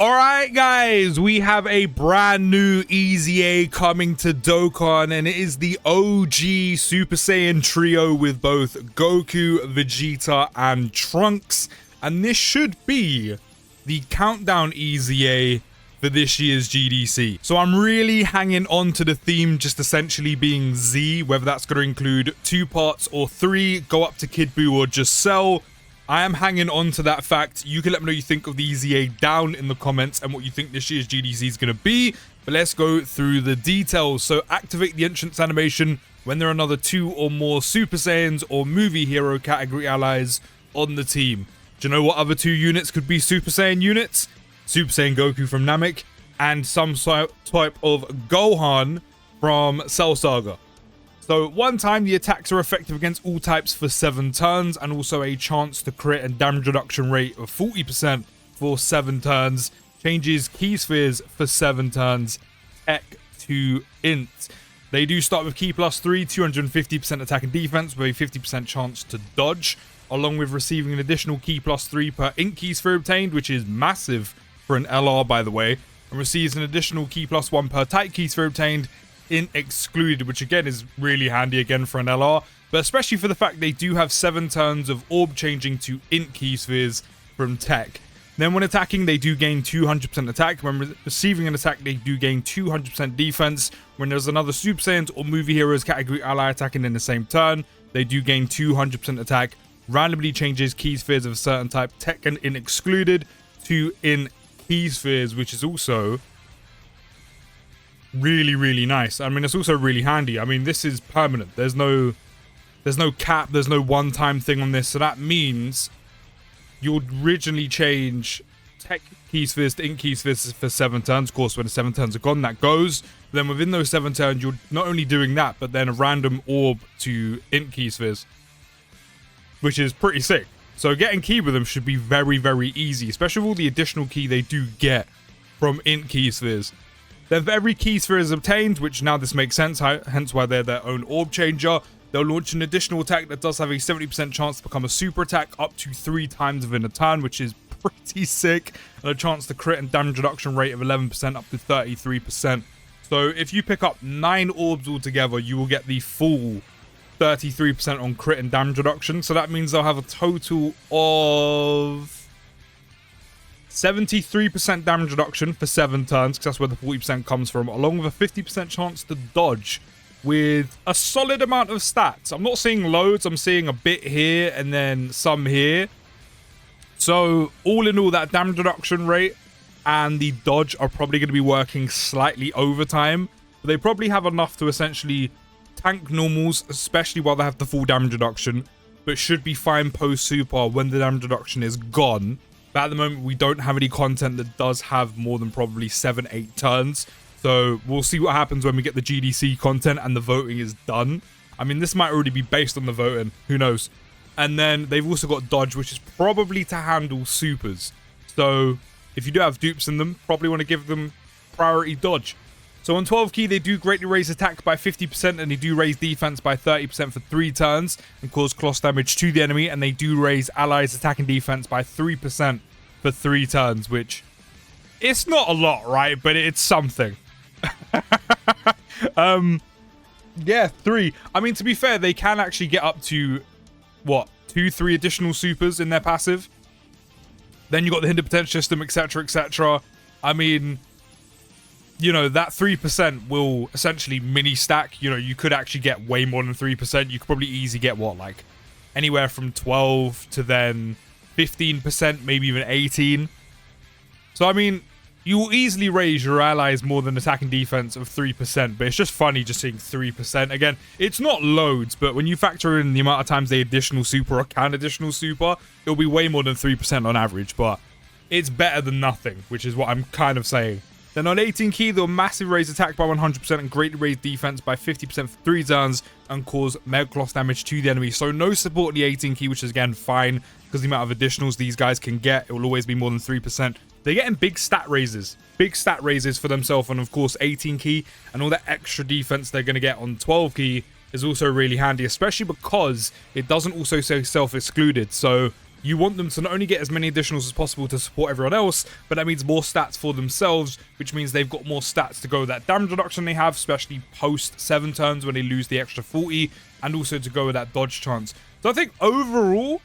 Alright guys, we have a brand new EZA coming to Dokkan, and it is the OG Super Saiyan trio with both Goku, Vegeta, and Trunks. And this should be the countdown EZA for this year's GDC. So I'm really hanging on to the theme just essentially being Z, whether that's going to include 2 parts or 3, go up to Kid Buu or just Cell. I am hanging on to that fact. You can let me know what you think of the EZA down in the comments and what you think this year's GDC is going to be. But let's go through the details. So activate the entrance animation when there are another 2 or more Super Saiyans or movie hero category allies on the team. Do you know what other 2 units could be Super Saiyan units? Super Saiyan Goku from Namek and some type of Gohan from Cell Saga. So one time the attacks are effective against all types for 7 turns, and also a chance to crit and damage reduction rate of 40% for 7 turns. Changes key spheres for 7 turns. Tech to int. They do start with key plus 3, 250% attack and defense with a 50% chance to dodge, along with receiving an additional key plus 3 per int key sphere obtained, which is massive for an LR by the way, and receives an additional key plus 1 per type key sphere obtained. Int excluded, which again is really handy again for an LR, but especially for the fact they do have 7 turns of orb changing to int key spheres from tech. Then when attacking they do gain 200% attack. When receiving an attack they do gain 200% defense. When there's another Super Saiyans or movie heroes category ally attacking in the same turn, they do gain 200% attack. Randomly changes key spheres of a certain type, tech and int excluded, to int key spheres, which is also really nice. I mean, it's also really handy. I mean, this is permanent. There's no cap, there's no one-time thing on this, so that means you'll originally change tech key spheres to int key spheres for 7 turns. Of course, when the 7 turns are gone, that goes. But then within those 7 turns, you're not only doing that, but then a random orb to int key spheres, which is pretty sick. So getting key with them should be very easy, especially with all the additional key they do get from int key spheres. Then for every key sphere is obtained, which now this makes sense, hence why they're their own orb changer, they'll launch an additional attack that does have a 70% chance to become a super attack up to 3 times within a turn, which is pretty sick, and a chance to crit and damage reduction rate of 11% up to 33%. So if you pick up 9 orbs altogether, you will get the full 33% on crit and damage reduction. So that means they'll have a total of 73% damage reduction for 7 turns, because that's where the 40% comes from, along with a 50% chance to dodge with a solid amount of stats. I'm not seeing loads, I'm seeing a bit here and then some here. So all in all, that damage reduction rate and the dodge are probably going to be working slightly overtime. But they probably have enough to essentially tank normals, especially while they have the full damage reduction, but should be fine post super when the damage reduction is gone. But at the moment, we don't have any content that does have more than probably 7-8 turns. So we'll see what happens when we get the GDC content and the voting is done. I mean, this might already be based on the voting. Who knows? And then they've also got dodge, which is probably to handle supers. So if you do have dupes in them, probably want to give them priority dodge. So on 12 key, they do greatly raise attack by 50%, and they do raise defense by 30% for 3 turns and cause cross damage to the enemy. And they do raise allies attack and defense by 3% for 3 turns, which it's not a lot, right? But it's something. Yeah, 3. I mean, to be fair, they can actually get up to, what, 2-3 additional supers in their passive. Then you got the hinder potential system, etc, etc. I mean, you know, that 3% will essentially mini stack. You know, you could actually get way more than 3%. You could probably easily get, what, like anywhere from 12 to then 15%, maybe even 18. So, I mean, you will easily raise your allies more than attack and defense of 3%, but it's just funny just seeing 3%. Again, it's not loads, but when you factor in the amount of times they additional super or can additional super, it'll be way more than 3% on average, but it's better than nothing, which is what I'm kind of saying. Then on 18 key, they'll massive raise attack by 100% and greatly raise defense by 50% for 3 turns and cause mega cloth damage to the enemy. So no support in the 18 key, which is again fine, because the amount of additionals these guys can get, it will always be more than 3%. They're getting big stat raises for themselves on, of course, 18 key, and all that extra defense they're going to get on 12 key is also really handy, especially because it doesn't also say self-excluded. So you want them to not only get as many additionals as possible to support everyone else, but that means more stats for themselves, which means they've got more stats to go with that damage reduction they have, especially post 7 turns when they lose the extra 40, and also to go with that dodge chance. So I think overall,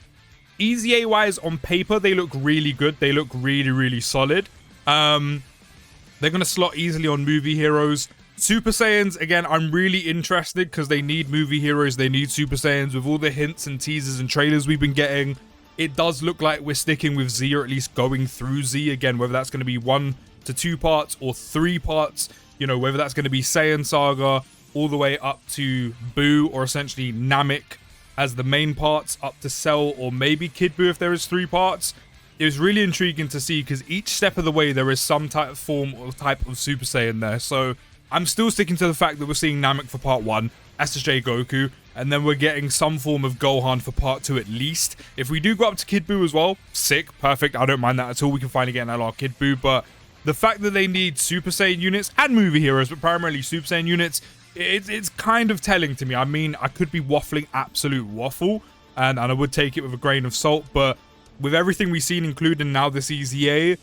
EZA wise on paper, they look really good. They look really, really solid. They're going to slot easily on movie heroes. Super Saiyans, again, I'm really interested because they need movie heroes. They need Super Saiyans. With all the hints and teasers and trailers we've been getting, it does look like we're sticking with Z, or at least going through Z again, whether that's going to be 1 to 2 parts or 3 parts, you know, whether that's going to be Saiyan Saga all the way up to Buu, or essentially Namek as the main parts, up to Cell, or maybe Kid Buu if there is 3 parts. It was really intriguing to see because each step of the way there is some type of form or type of Super Saiyan there. So I'm still sticking to the fact that we're seeing Namek for part 1, SSJ Goku, and then we're getting some form of Gohan for part 2 at least. If we do go up to Kid Buu as well, sick, perfect, I don't mind that at all. We can finally get an LR Kid Buu, but the fact that they need Super Saiyan units and movie heroes, but primarily Super Saiyan units, it's kind of telling to me. I mean, I could be waffling absolute waffle, and I would take it with a grain of salt, but with everything we've seen, including now this EZA,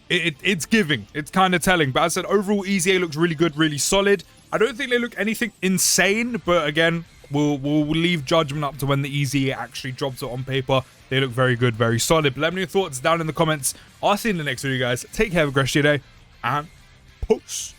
it's giving. It's kind of telling. But as I said, overall, EZA looks really good, really solid. I don't think they look anything insane, but again, we'll leave judgment up to when the EZA actually drops it on paper. They look very good, very solid. But let me know your thoughts down in the comments. I'll see you in the next video, guys. Take care, have a great day, and peace.